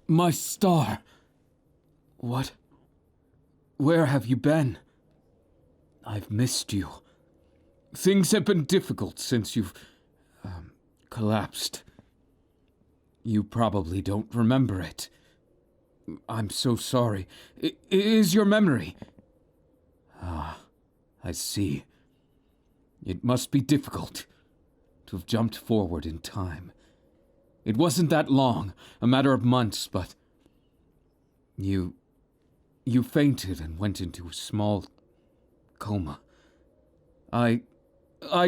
My star! What? Where have you been? I've missed you. Things have been difficult since you've, collapsed. You probably don't remember it. I'm so sorry. Is your memory? Ah, I see. It must be difficult to have jumped forward in time. It wasn't that long, a matter of months, but you fainted and went into a small coma. I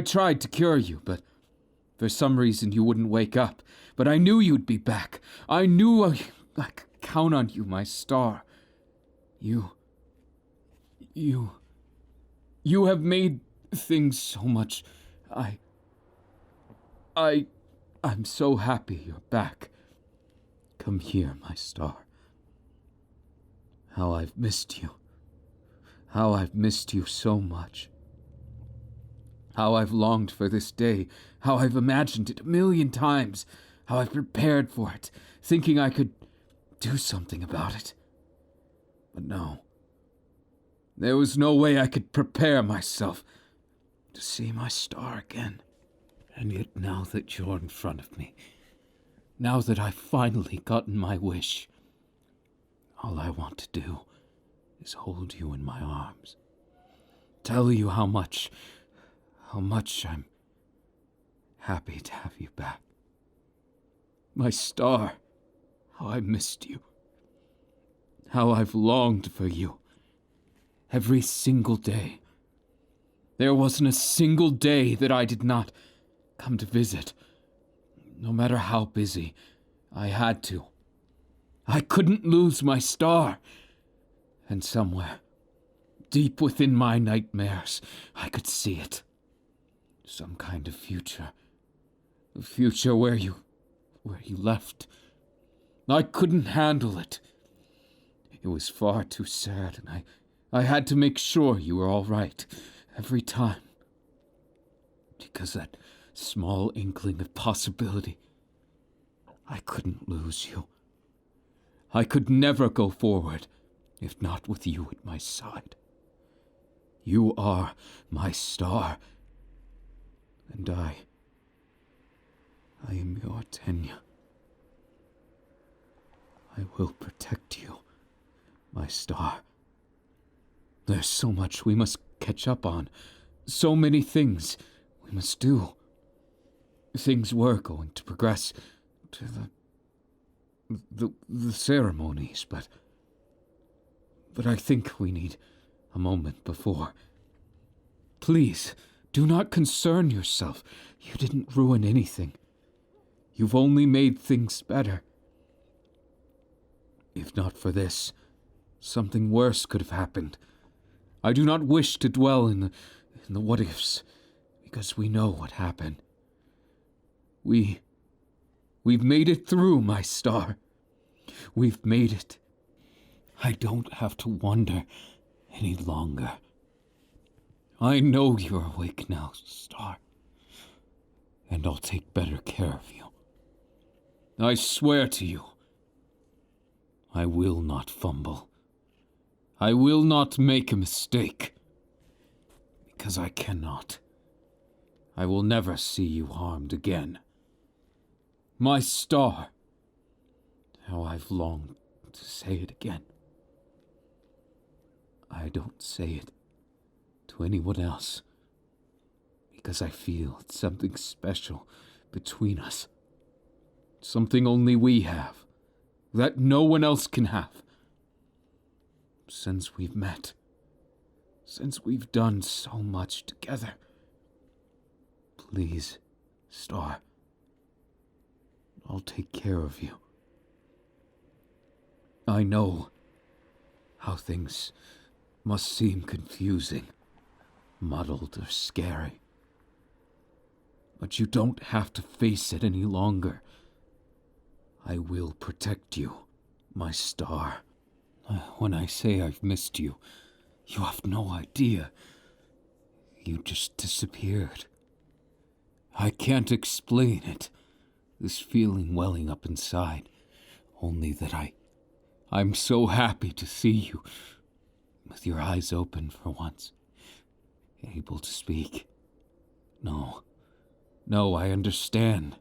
tried to cure you, but for some reason you wouldn't wake up. But I knew you'd be back. I knew I could count on you, my star. You have made things so much. I'm so happy you're back. Come here, my star. How I've missed you. How I've missed you so much. How I've longed for this day. How I've imagined it 1,000,000 times. How I've prepared for it, thinking I could do something about it. But no. There was no way I could prepare myself to see my star again. And yet now that you're in front of me, now that I've finally gotten my wish, all I want to do is hold you in my arms. Tell you how much I'm happy to have you back. My star, how I missed you. How I've longed for you. Every single day. There wasn't a single day that I did not come to visit. No matter how busy, I had to. I couldn't lose my star. And somewhere, deep within my nightmares, I could see it. Some kind of future. A future where you left. I couldn't handle it. It was far too sad, and I had to make sure you were all right every time. Because that small inkling of possibility, I couldn't lose you. I could never go forward if not with you at my side. You are my star, and I am your Tenya. I will protect you, my star. There's so much we must catch up on, so many things we must do. Things were going to progress to the ceremonies, but I think we need a moment before. Please, do not concern yourself. You didn't ruin anything. You've only made things better. If not for this, something worse could have happened. I do not wish to dwell in the what-ifs, because we know what happened. We've made it through, my star. We've made it. I don't have to wonder any longer. I know you're awake now, star. And I'll take better care of you. I swear to you, I will not fumble. I will not make a mistake. Because I cannot. I will never see you harmed again. My star. How I've longed to say it again. I don't say it to anyone else. Because I feel it's something special between us. Something only we have. That no one else can have. Since we've met. Since we've done so much together. Please, star. I'll take care of you. I know how things must seem confusing, muddled or scary. But you don't have to face it any longer. I will protect you, my star. When I say I've missed you, you have no idea. You just disappeared. I can't explain it, this feeling welling up inside. Only that I'm so happy to see you, with your eyes open for once, able to speak. No, I understand.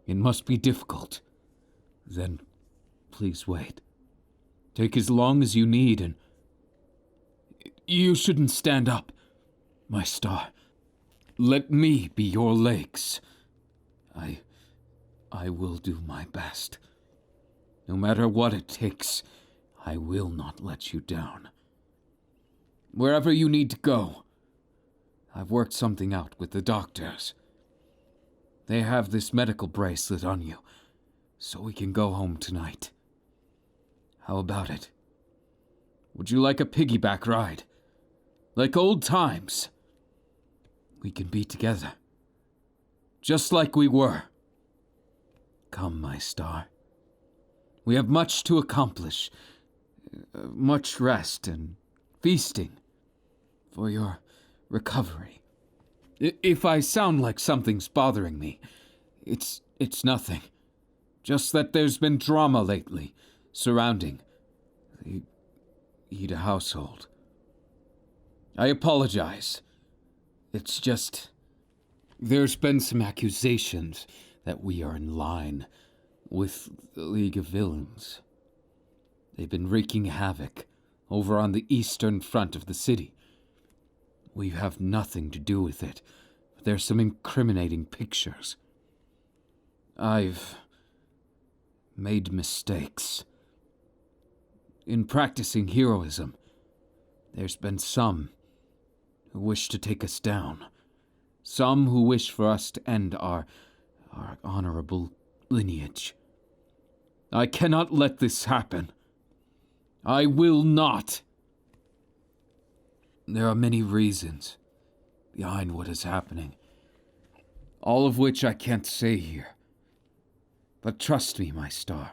It must be difficult. Then, please wait. Take as long as you need, and you shouldn't stand up, my star. Let me be your legs. I will do my best. No matter what it takes, I will not let you down. Wherever you need to go, I've worked something out with the doctors. They have this medical bracelet on you, so we can go home tonight. How about it? Would you like a piggyback ride? Like old times? We can be together. Just like we were. Come, my star. We have much to accomplish. Much rest and feasting for your recovery. If I sound like something's bothering me, it's nothing. Just that there's been drama lately surrounding the Iida household. I apologize. It's just, there's been some accusations that we are in line with the League of Villains. They've been wreaking havoc over on the eastern front of the city. We have nothing to do with it, but there's some incriminating pictures. I've made mistakes. In practicing heroism, there's been some who wish to take us down. Some who wish for us to end our honorable lineage. I cannot let this happen. I will not. There are many reasons behind what is happening, all of which I can't say here. But trust me, my star.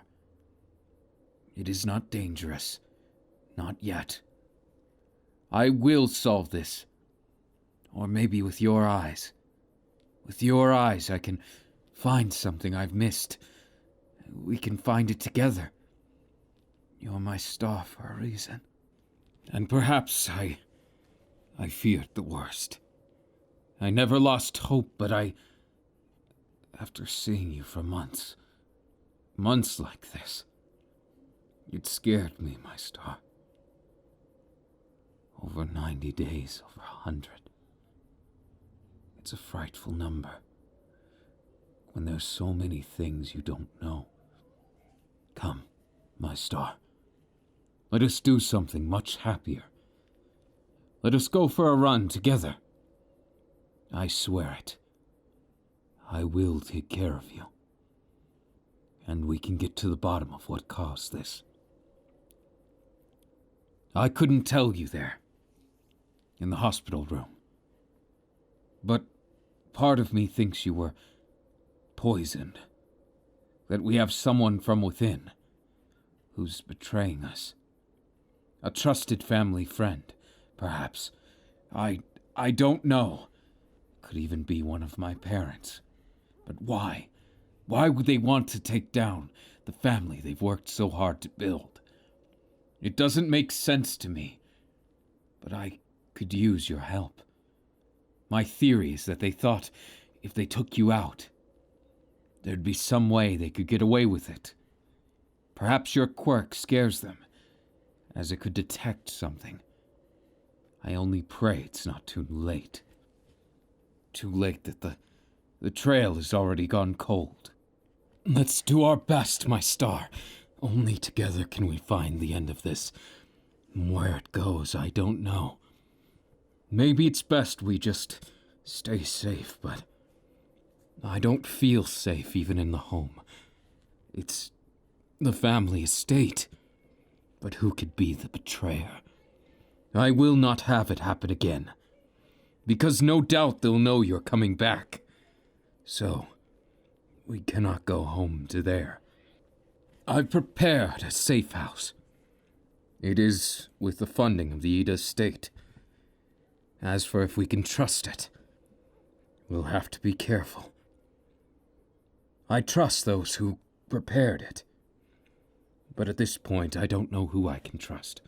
It is not dangerous. Not yet. I will solve this. Or maybe with your eyes. With your eyes, I can find something I've missed. We can find it together. You're my star for a reason. And perhaps I feared the worst. I never lost hope, but after seeing you for months like this, it scared me, my star. Over 90 days, over 100. It's a frightful number when there's so many things you don't know. Come, my star. Let us do something much happier. Let us go for a run together. I swear it. I will take care of you. And we can get to the bottom of what caused this. I couldn't tell you there, in the hospital room. But part of me thinks you were poisoned. That we have someone from within who's betraying us. A trusted family friend, perhaps. I don't know. Could even be one of my parents. But why? Why would they want to take down the family they've worked so hard to build? It doesn't make sense to me. But I could use your help. My theory is that they thought if they took you out, there'd be some way they could get away with it. Perhaps your quirk scares them, as it could detect something. I only pray it's not too late. Too late that the trail has already gone cold. Let's do our best, my star. Only together can we find the end of this. Where it goes, I don't know. Maybe it's best we just stay safe, but I don't feel safe even in the home. It's the family estate. But who could be the betrayer? I will not have it happen again. Because no doubt they'll know you're coming back. So, we cannot go home to there. I've prepared a safe house. It is with the funding of the Iida estate. As for if we can trust it, we'll have to be careful. I trust those who prepared it. But at this point, I don't know who I can trust.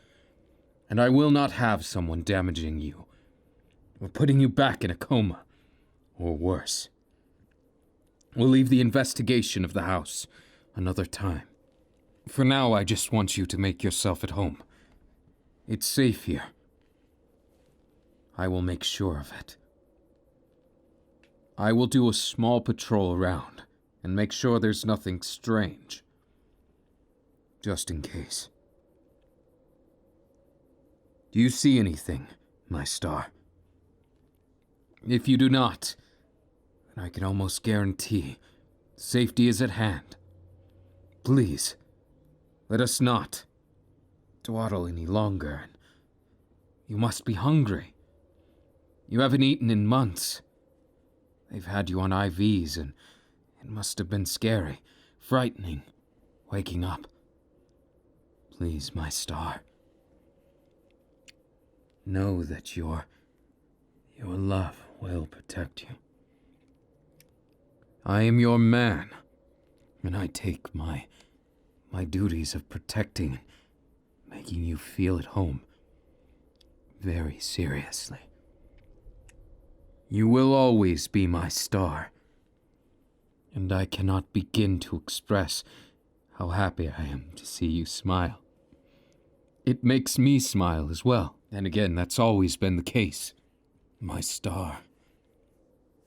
And I will not have someone damaging you, or putting you back in a coma, or worse. We'll leave the investigation of the house another time. For now, I just want you to make yourself at home. It's safe here. I will make sure of it. I will do a small patrol around and make sure there's nothing strange. Just in case. Do you see anything, my star? If you do not, then I can almost guarantee safety is at hand. Please, let us not dawdle any longer. You must be hungry. You haven't eaten in months. They've had you on IVs, and it must have been scary, frightening, waking up. Please, my star, know that your love will protect you. I am your man, and I take my duties of protecting, making you feel at home, very seriously. You will always be my star, and I cannot begin to express how happy I am to see you smile. It makes me smile as well, and again, that's always been the case. My star,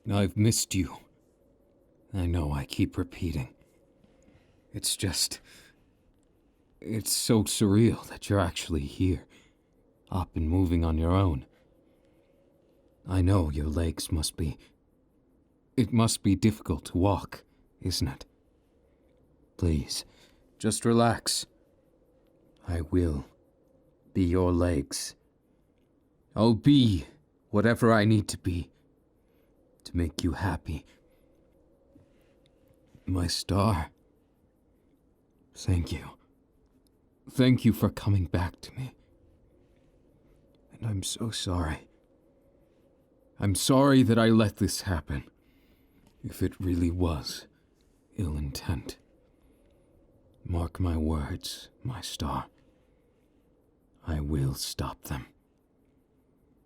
I've missed you. I know I keep repeating. It's so surreal that you're actually here, up and moving on your own. I know your legs must be difficult to walk, isn't it? Please, just relax. I will be your legs. I'll be whatever I need to be to make you happy. My star, thank you. Thank you for coming back to me. And I'm so sorry. I'm sorry that I let this happen, if it really was ill intent. Mark my words, my star. I will stop them.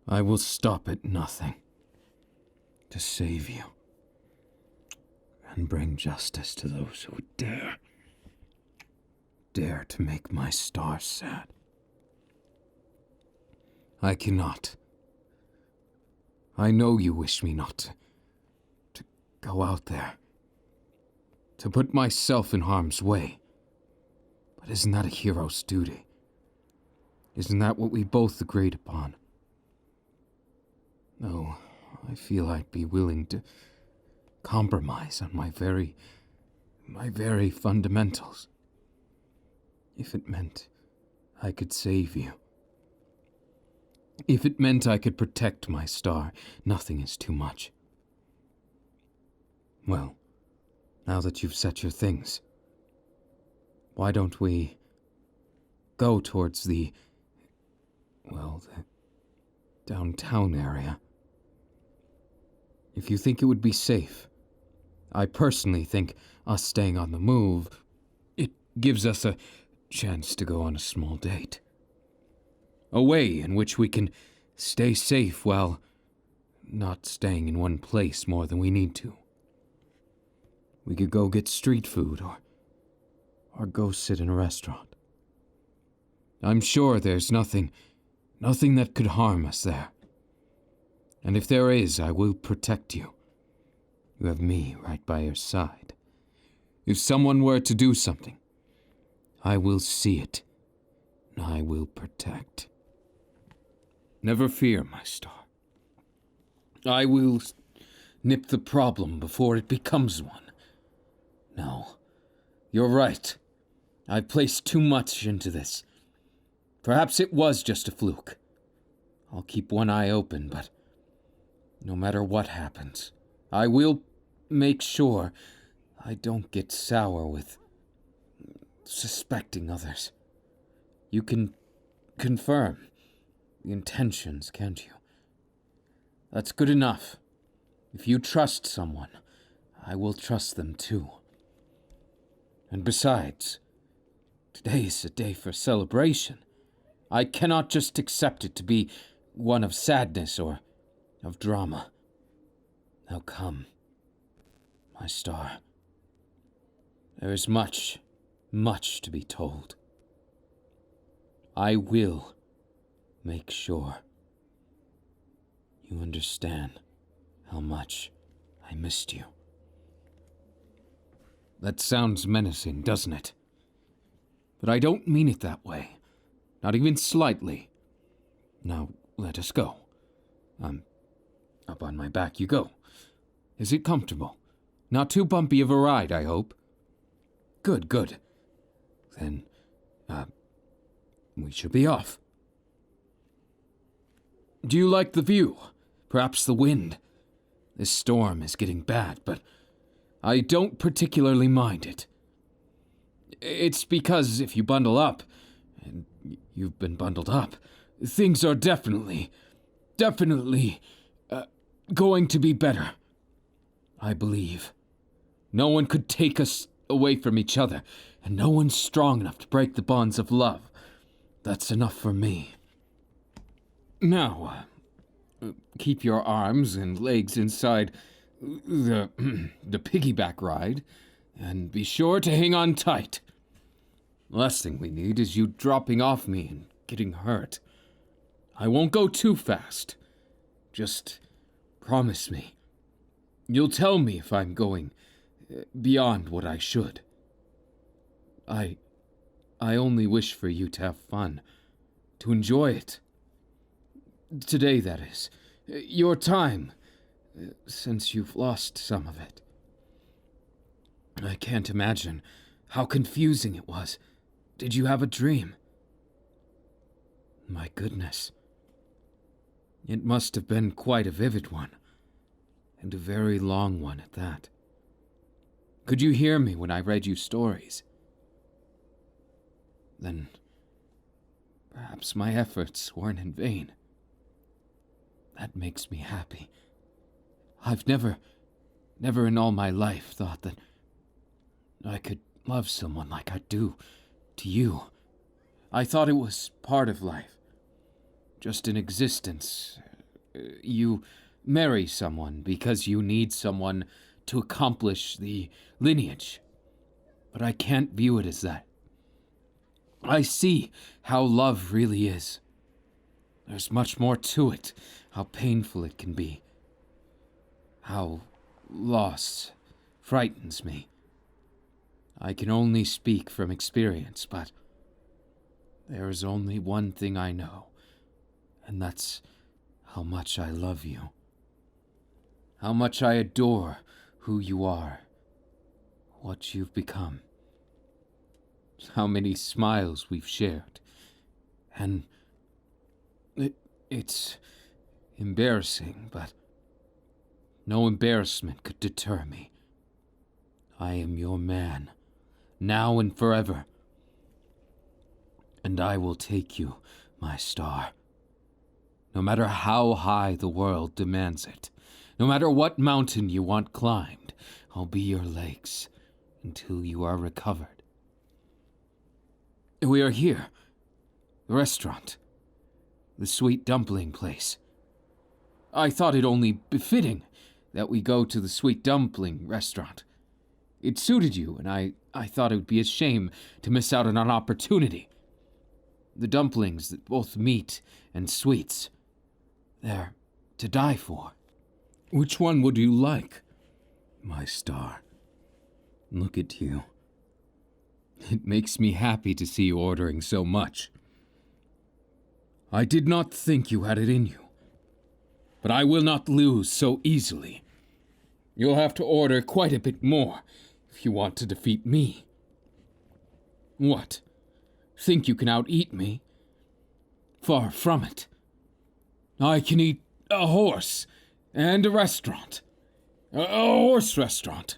I will stop at nothing to save you and bring justice to those who dare to make my star sad. I cannot. I know you wish me not to go out there, to put myself in harm's way. But isn't that a hero's duty? Isn't that what we both agreed upon? No, I feel I'd be willing to compromise on my very fundamentals. If it meant I could save you. If it meant I could protect my star, nothing is too much. Well, now that you've set your things, why don't we go towards the downtown area? If you think it would be safe. I personally think us staying on the move, it gives us a chance to go on a small date. A way in which we can stay safe while not staying in one place more than we need to. We could go get street food or go sit in a restaurant. I'm sure there's nothing that could harm us there. And if there is, I will protect you. You have me right by your side. If someone were to do something, I will see it, and I will protect. Never fear, my star. I will nip the problem before it becomes one. No, you're right. I've placed too much into this. Perhaps it was just a fluke. I'll keep one eye open, but no matter what happens, I will make sure I don't get sour with suspecting others. You can confirm the intentions, can't you? That's good enough. If you trust someone, I will trust them too. And besides, Today is a day for celebration. I cannot just accept it to be one of sadness or of drama. Now come, my star. There is much, much to be told. I will make sure you understand how much I missed you. That sounds menacing, doesn't it? But I don't mean it that way. Not even slightly. Now, let us go. Up on my back you go. Is it comfortable? Not too bumpy of a ride, I hope? Good, good. Then, we should be off. Do you like the view? Perhaps the wind? This storm is getting bad, but I don't particularly mind it. It's because if you bundle up, and you've been bundled up, things are definitely going to be better. I believe. No one could take us away from each other, and no one's strong enough to break the bonds of love. That's enough for me. Now, keep your arms and legs inside the piggyback ride, and be sure to hang on tight. Last thing we need is you dropping off me and getting hurt. I won't go too fast. Just promise me. You'll tell me if I'm going beyond what I should. I only wish for you to have fun, to enjoy it. Today, that is. Your time, since you've lost some of it. I can't imagine how confusing it was. Did you have a dream? My goodness. It must have been quite a vivid one, and a very long one at that. Could you hear me when I read you stories? Then perhaps my efforts weren't in vain. That makes me happy. I've never in all my life thought that I could love someone like I do to you. I thought it was part of life, just an existence. You marry someone because you need someone to accomplish the lineage. But I can't view it as that. I see how love really is. There's much more to it, how painful it can be, how loss frightens me. I can only speak from experience, but there is only one thing I know, and that's how much I love you. How much I adore who you are, what you've become. How many smiles we've shared. And it's embarrassing, but no embarrassment could deter me. I am your man, now and forever. And I will take you, my star. No matter how high the world demands it, no matter what mountain you want climbed, I'll be your legs until you are recovered. We are here. The restaurant. The sweet dumpling place. I thought it only befitting that we go to the sweet dumpling restaurant. It suited you, and I thought it would be a shame to miss out on an opportunity. The dumplings, that both meat and sweets, they're to die for. Which one would you like, my star? Look at you. It makes me happy to see you ordering so much. I did not think you had it in you, but I will not lose so easily. You'll have to order quite a bit more if you want to defeat me. What? Think you can out-eat me? Far from it. I can eat a horse and a restaurant. A horse restaurant.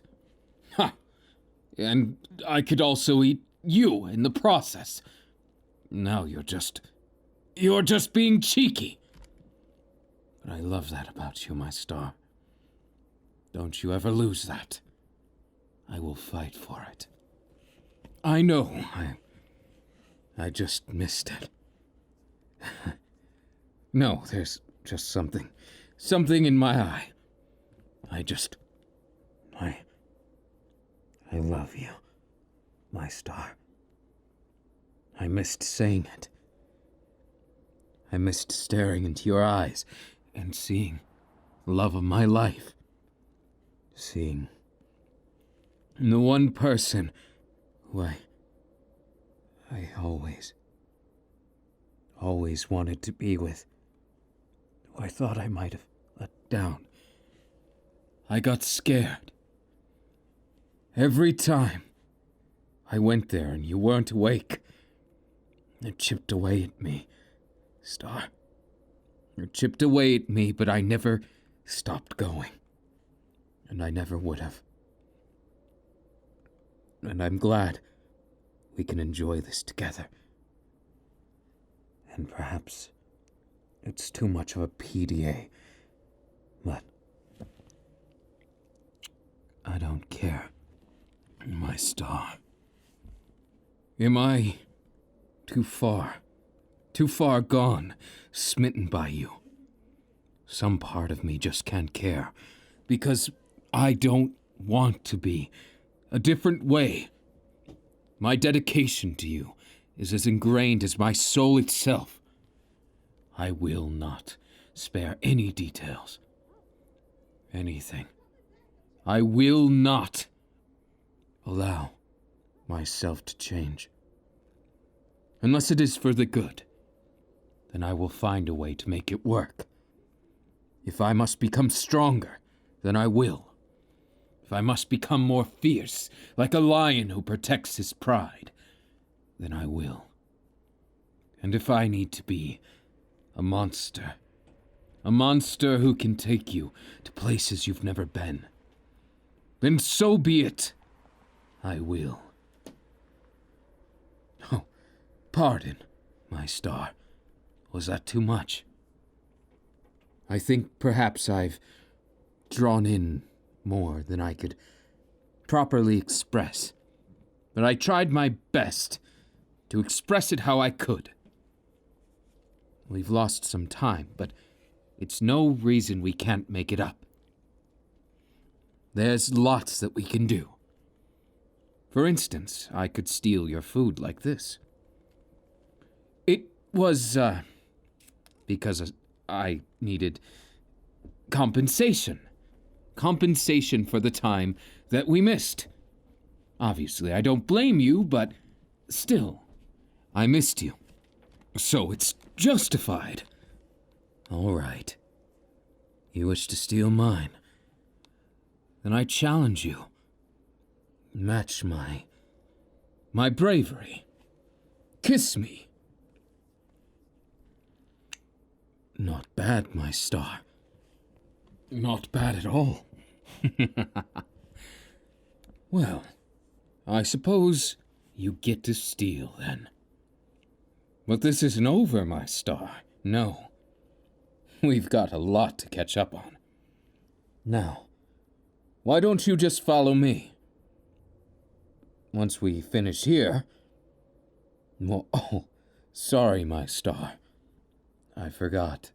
Ha! And I could also eat you in the process. Now you're just being cheeky. But I love that about you, my star. Don't you ever lose that. I will fight for it. I know I just missed it. No, there's just something in my eye. I love you, my star. I missed saying it. I missed staring into your eyes and seeing the love of my life. Seeing the one person who I always wanted to be with, who I thought I might have let down. I got scared. Every time I went there and you weren't awake, it chipped away at me, Star. It chipped away at me, but I never stopped going. And I never would have. And I'm glad we can enjoy this together. And perhaps it's too much of a PDA, but I don't care, my star. Am I too far gone, smitten by you? Some part of me just can't care, because I don't want to be. A different way. My dedication to you is as ingrained as my soul itself. I will not spare any details. Anything. I will not allow myself to change. Unless it is for the good, then I will find a way to make it work. If I must become stronger, then I will. If I must become more fierce, like a lion who protects his pride, then I will. And if I need to be a monster who can take you to places you've never been, then so be it. I will. Oh, pardon, my star. Was that too much? I think perhaps I've drawn in more than I could properly express, but I tried my best to express it how I could. We've lost some time, but it's no reason we can't make it up. There's lots that we can do. For instance, I could steal your food like this. It was, because I needed compensation. Compensation for the time that we missed. Obviously, I don't blame you, but still, I missed you. So it's justified. All right. You wish to steal mine? Then I challenge you. Match my bravery. Kiss me. Not bad, my star. Not bad at all. Well, I suppose you get to steal, then. But this isn't over, my star. No. We've got a lot to catch up on. Now, why don't you just follow me? Once we finish here... Well, oh, sorry, my star. I forgot.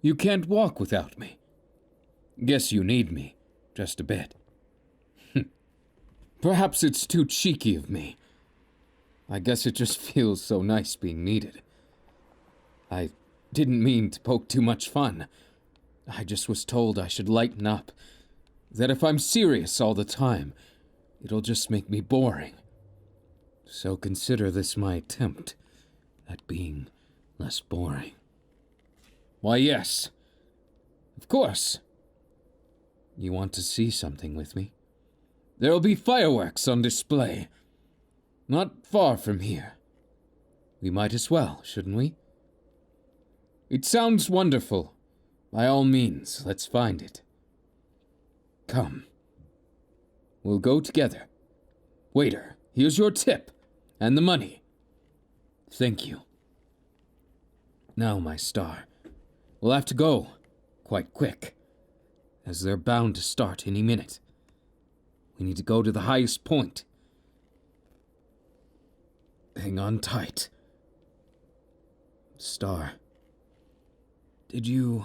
You can't walk without me. Guess you need me, just a bit. Perhaps it's too cheeky of me. I guess it just feels so nice being needed. I didn't mean to poke too much fun. I just was told I should lighten up. That if I'm serious all the time, it'll just make me boring. So consider this my attempt at being less boring. Why, yes. Of course. You want to see something with me? There'll be fireworks on display. Not far from here. We might as well, shouldn't we? It sounds wonderful. By all means, let's find it. Come. We'll go together. Waiter, here's your tip. And the money. Thank you. Now, my star, we'll have to go. Quite quick. As they're bound to start any minute. We need to go to the highest point. Hang on tight. Star, did you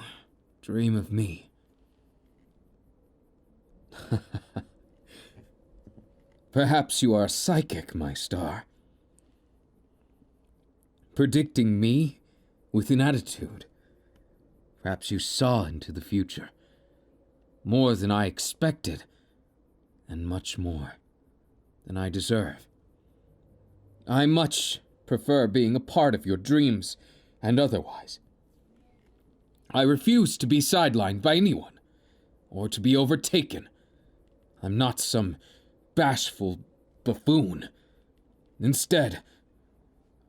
dream of me? Perhaps you are psychic, my star. Predicting me with an attitude. Perhaps you saw into the future. More than I expected, and much more than I deserve. I much prefer being a part of your dreams and otherwise. I refuse to be sidelined by anyone, or to be overtaken. I'm not some bashful buffoon. Instead,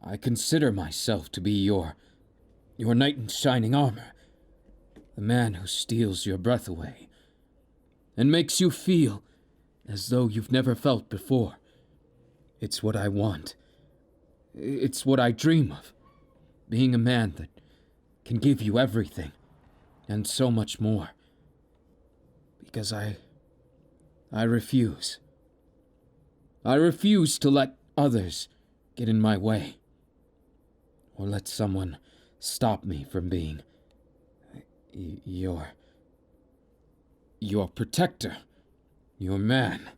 I consider myself to be your knight in shining armor, the man who steals your breath away, and makes you feel as though you've never felt before. It's what I want. It's what I dream of. Being a man that can give you everything, and so much more. Because I refuse. I refuse to let others get in my way, or let someone stop me from being your protector, your man.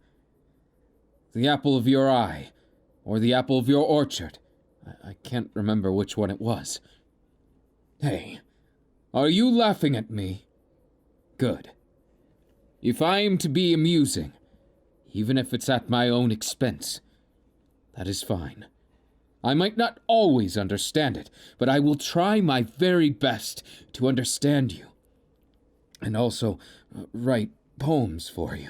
The apple of your eye, or the apple of your orchard. I can't remember which one it was. Hey, are you laughing at me? Good. If I am to be amusing, even if it's at my own expense, that is fine. I might not always understand it, but I will try my very best to understand you. And also write poems for you.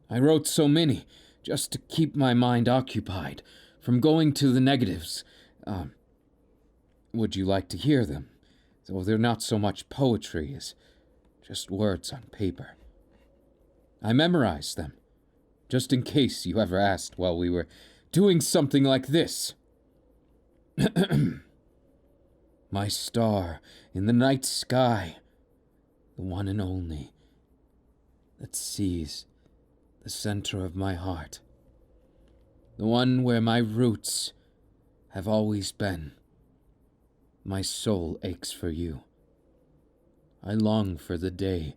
I wrote so many just to keep my mind occupied from going to the negatives. Would you like to hear them? Though they're not so much poetry as just words on paper. I memorized them, just in case you ever asked while we were doing something like this. My star in the night sky, the one and only, that sees the center of my heart, the one where my roots have always been. My soul aches for you. I long for the day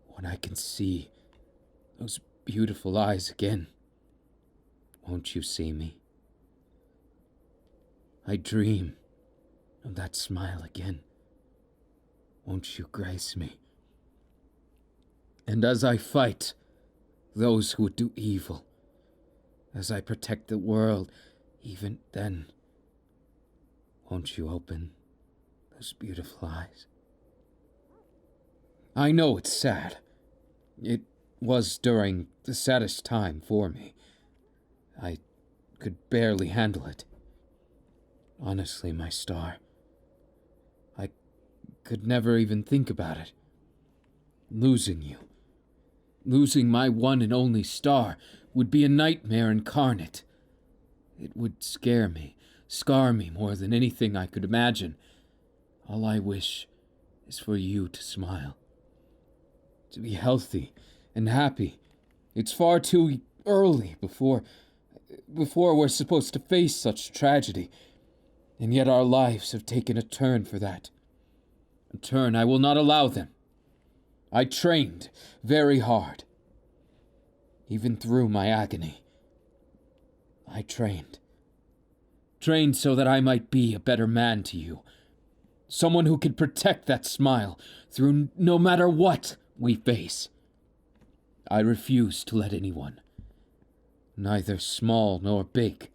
when I can see those beautiful eyes again. Won't you see me? I dream of that smile again. Won't you grace me? And as I fight those who would do evil, as I protect the world, even then, won't you open those beautiful eyes? I know it's sad. It was during the saddest time for me. I could barely handle it. Honestly, my star, I could never even think about it. Losing you, losing my one and only star, would be a nightmare incarnate. It would scare me, scar me more than anything I could imagine. All I wish is for you to smile, to be healthy and happy. It's far too early before we're supposed to face such tragedy, and yet our lives have taken a turn for that. A turn I will not allow them. I trained very hard. Even through my agony, I trained. Trained so that I might be a better man to you. Someone who could protect that smile through no matter what we face. I refuse to let anyone, neither small nor big,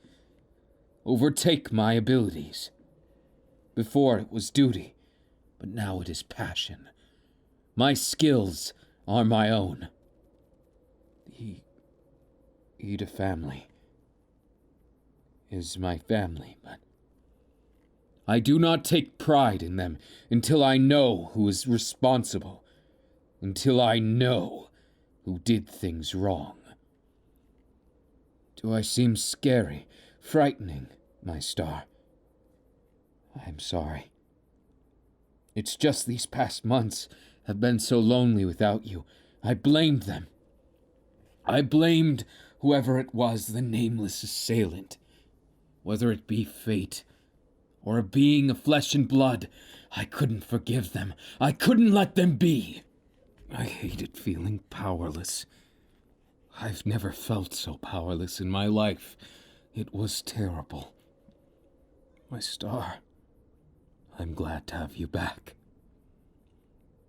overtake my abilities. Before it was duty, but now it is passion. My skills are my own. The Iida family is my family, but I do not take pride in them until I know who is responsible, until I know who did things wrong. Do I seem scary, frightening, my star? I'm sorry. It's just these past months have been so lonely without you. I blamed them. I blamed whoever it was, the nameless assailant. Whether it be fate, or a being of flesh and blood, I couldn't forgive them. I couldn't let them be. I hated feeling powerless. I've never felt so powerless in my life. It was terrible. My star, I'm glad to have you back.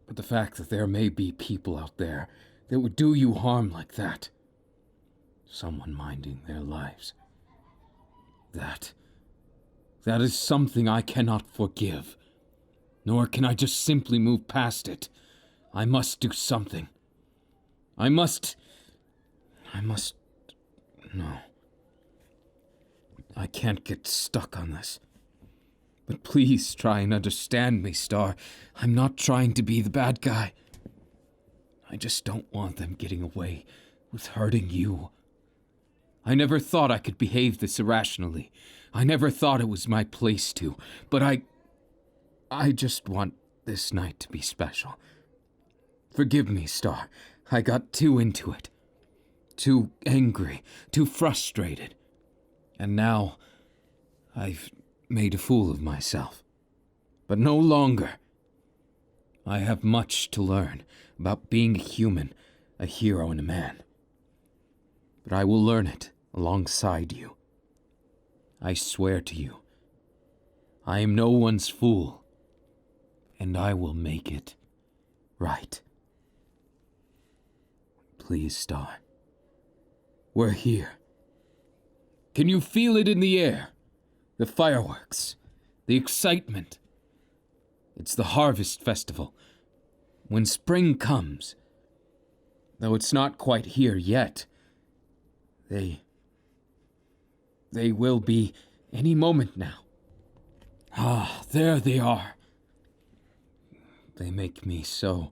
But the fact that there may be people out there that would do you harm like that, someone minding their lives, that is something I cannot forgive. Nor can I just simply move past it. I must do something. I must... No. I can't get stuck on this. But please try and understand me, Star. I'm not trying to be the bad guy. I just don't want them getting away with hurting you. I never thought I could behave this irrationally. I never thought it was my place to. But I just want this night to be special. Forgive me, Star. I got too into it. Too angry. Too frustrated. And now, I've made a fool of myself. But no longer. I have much to learn about being a human, a hero, and a man. But I will learn it alongside you. I swear to you, I am no one's fool, and I will make it right. Please, Star. We're here. Can you feel it in the air? The fireworks, the excitement. It's the harvest festival. When spring comes, though it's not quite here yet, they will be any moment now. Ah, there they are. They make me so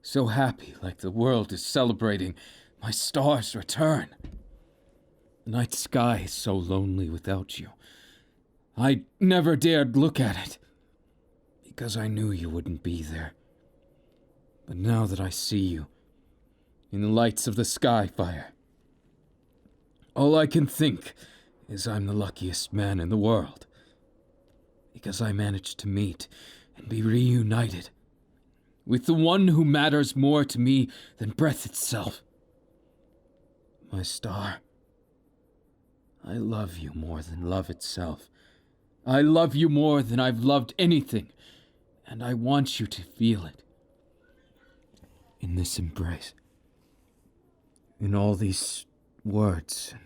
happy, like the world is celebrating my star's return. The night sky is so lonely without you. I never dared look at it, because I knew you wouldn't be there. But now that I see you, in the lights of the sky fire, all I can think is I'm the luckiest man in the world, because I managed to meet and be reunited with the one who matters more to me than breath itself. My star, I love you more than love itself. I love you more than I've loved anything, and I want you to feel it. In this embrace, in all these words and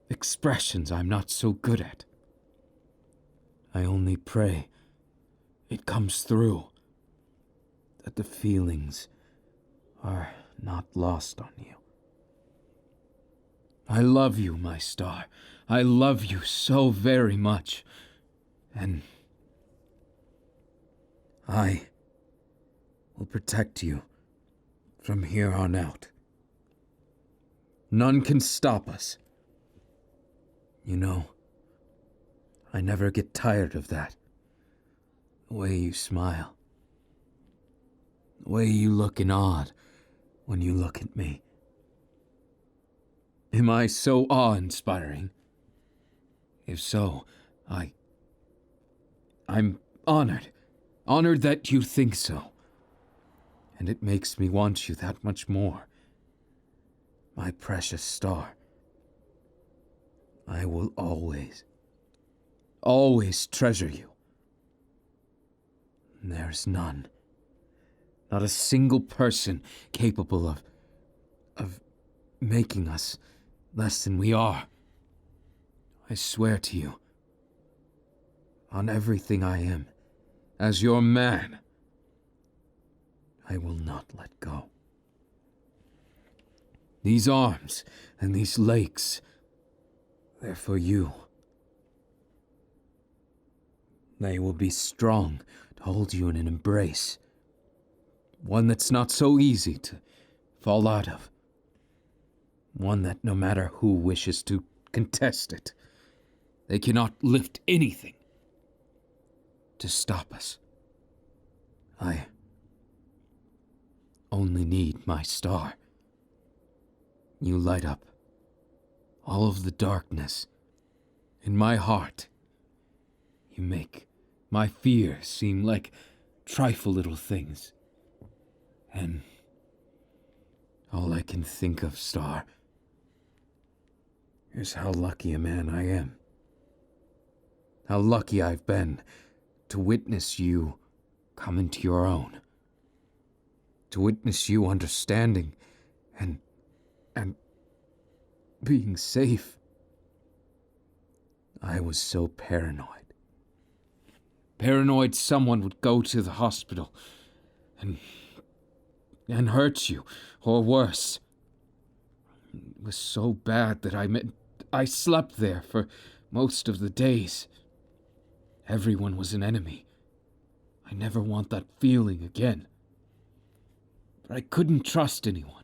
expressions I'm not so good at. I only pray it comes through, that the feelings are not lost on you. I love you, my star. I love you so very much. And I will protect you from here on out. None can stop us. You know, I never get tired of that. The way you smile. The way you look in awe when you look at me. Am I so awe-inspiring? If so, I'm honored. Honored that you think so. And it makes me want you that much more. My precious star. I will always treasure you. There's none. Not a single person capable of making us less than we are. I swear to you, on everything I am, as your man, I will not let go. These arms and these legs, they're for you. They will be strong to hold you in an embrace. One that's not so easy to fall out of. One that no matter who wishes to contest it, they cannot lift anything to stop us. I only need my star. You light up all of the darkness In my heart, you make my fears seem like trifle little things. And all I can think of, Star, is how lucky a man I am. How lucky I've been to witness you come into your own. To witness you understanding and being safe. I was so paranoid. Paranoid someone would go to the hospital and hurt you, or worse. It was so bad that I slept there for most of the days. Everyone was an enemy. I never want that feeling again. But I couldn't trust anyone.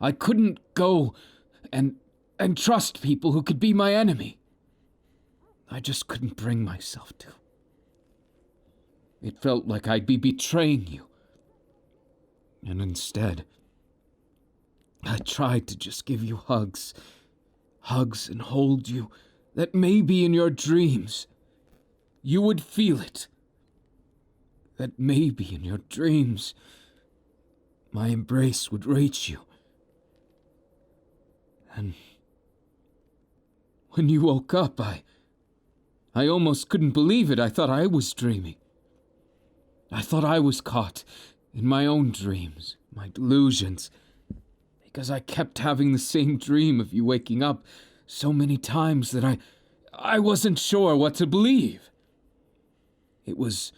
I couldn't go and trust people who could be my enemy. I just couldn't bring myself to. It felt like I'd be betraying you. And instead, I tried to just give you hugs. Hugs and hold you, that maybe in your dreams, you would feel it. That maybe in your dreams, my embrace would reach you. And when you woke up, I almost couldn't believe it. I thought I was dreaming. I thought I was caught in my own dreams, my delusions, because I kept having the same dream of you waking up so many times that I wasn't sure what to believe. It was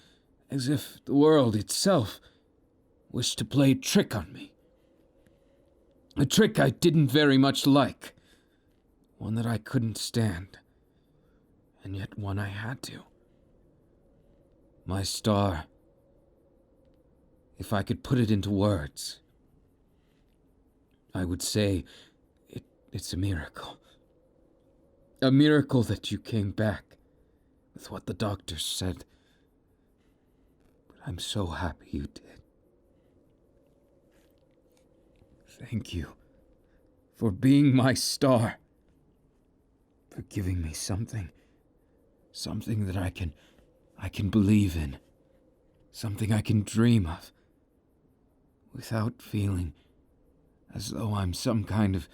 as if the world itself wished to play a trick on me. A trick I didn't very much like. One that I couldn't stand. And yet one I had to. My Star, if I could put it into words, I would say it's a miracle. A miracle that you came back with what the doctors said. But I'm so happy you did. Thank you for being my Star. For giving me something that I can believe in. Something I can dream of. Without feeling as though I'm some kind of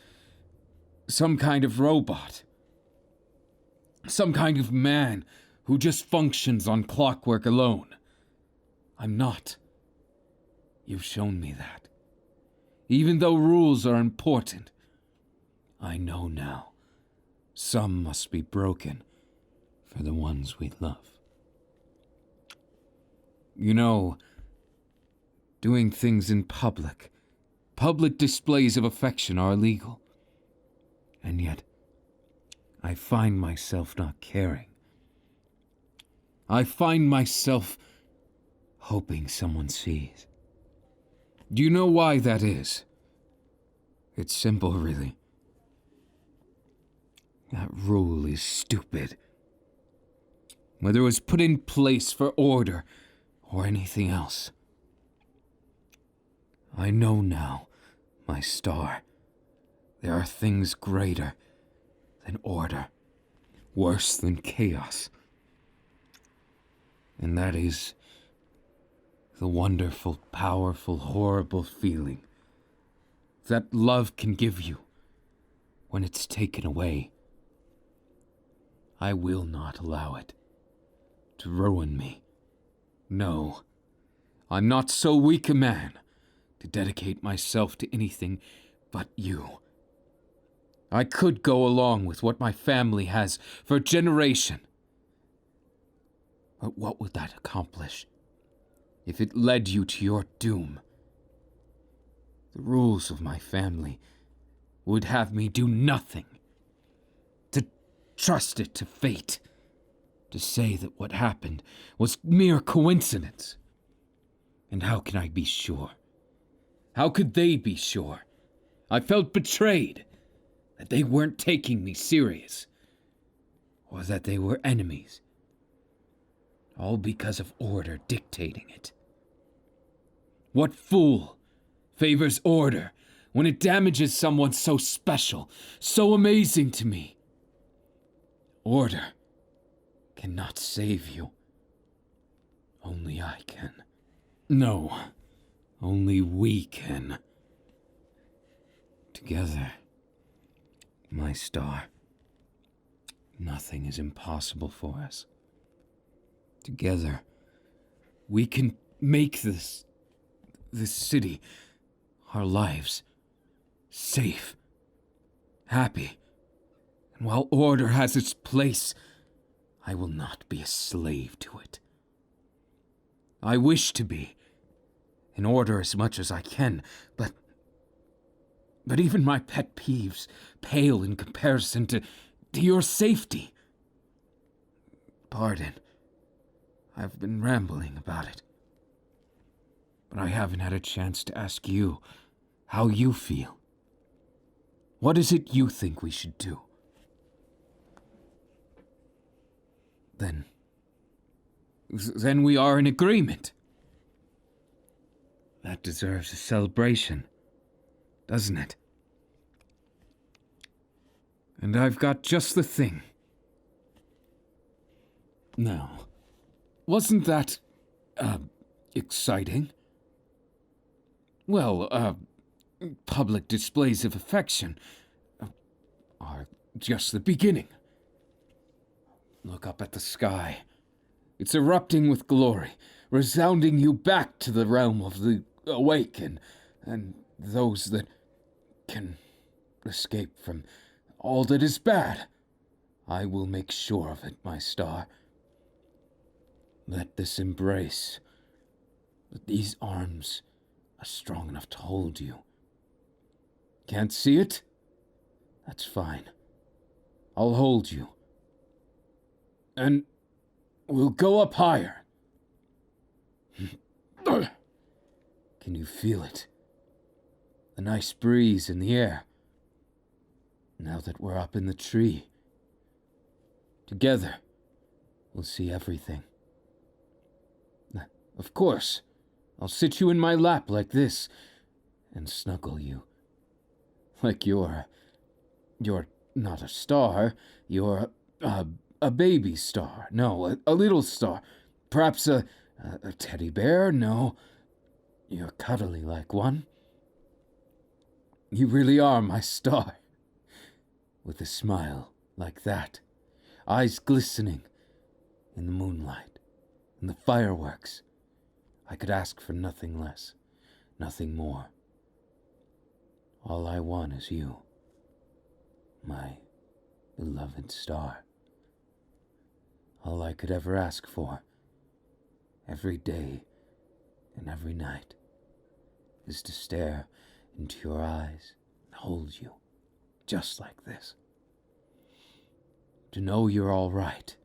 robot. Some kind of man who just functions on clockwork alone. I'm not. You've shown me that. Even though rules are important, I know now some must be broken for the ones we love. You know, doing things in public displays of affection are illegal. And yet, I find myself not caring. I find myself hoping someone sees. Do you know why that is? It's simple, really. That rule is stupid. Whether it was put in place for order or anything else. I know now, my Star, there are things greater than order, worse than chaos. And that is the wonderful, powerful, horrible feeling that love can give you when it's taken away. I will not allow it to ruin me. No, I'm not so weak a man to dedicate myself to anything but you. I could go along with what my family has for a generation. But what would that accomplish if it led you to your doom? The rules of my family would have me do nothing. To trust it to fate. To say that what happened was mere coincidence. And how can I be sure? How could they be sure? I felt betrayed. That they weren't taking me serious. Or that they were enemies. All because of order dictating it. What fool favors order when it damages someone so special, so amazing to me? Order cannot save you. Only I can. No, only we can. Together, my star, nothing is impossible for us. Together, we can make this city, our lives, safe, happy. And while order has its place, I will not be a slave to it. I wish to be, in order as much as I can, but even my pet peeves pale in comparison to your safety. Pardon, I've been rambling about it, but I haven't had a chance to ask you how you feel. What is it you think we should do? Then we are in agreement. That deserves a celebration, doesn't it? And I've got just the thing. Now, wasn't that, exciting? Well, public displays of affection are just the beginning. Look up at the sky. It's erupting with glory, resounding you back to the realm of the awake and those that can escape from all that is bad. I will make sure of it, my star. Let this embrace, let these arms are strong enough to hold you. Can't see it? That's fine. I'll hold you. And we'll go up higher. Can you feel it? The nice breeze in the air. Now that we're up in the tree. Together, we'll see everything. Of course, I'll sit you in my lap like this and snuggle you. Like you're not a star, you're a baby star. No, a little star. Perhaps a teddy bear? No, you're cuddly like one. You really are my star. With a smile like that, eyes glistening in the moonlight and the fireworks. I could ask for nothing less, nothing more. All I want is you, my beloved star. All I could ever ask for, every day and every night, is to stare into your eyes and hold you, just like this. To know you're all right,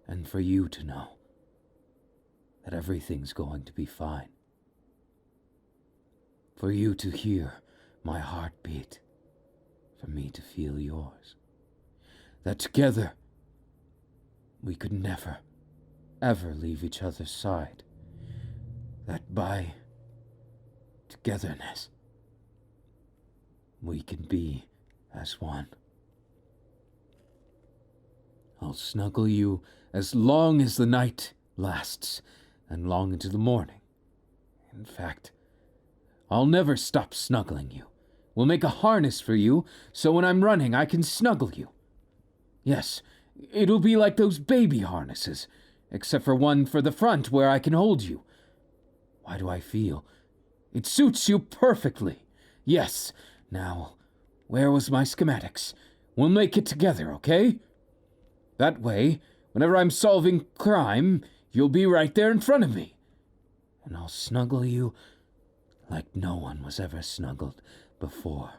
and for you to know that everything's going to be fine. For you to hear my heart beat, for me to feel yours. That together, we could never, ever leave each other's side. That by togetherness, we can be as one. I'll snuggle you as long as the night lasts, and long into the morning. In fact, I'll never stop snuggling you. We'll make a harness for you, so when I'm running, I can snuggle you. Yes, it'll be like those baby harnesses, except for one for the front where I can hold you. Why do I feel? It suits you perfectly. Yes, now, where was my schematics? We'll make it together, okay? That way, whenever I'm solving crime, you'll be right there in front of me. And I'll snuggle you like no one was ever snuggled before.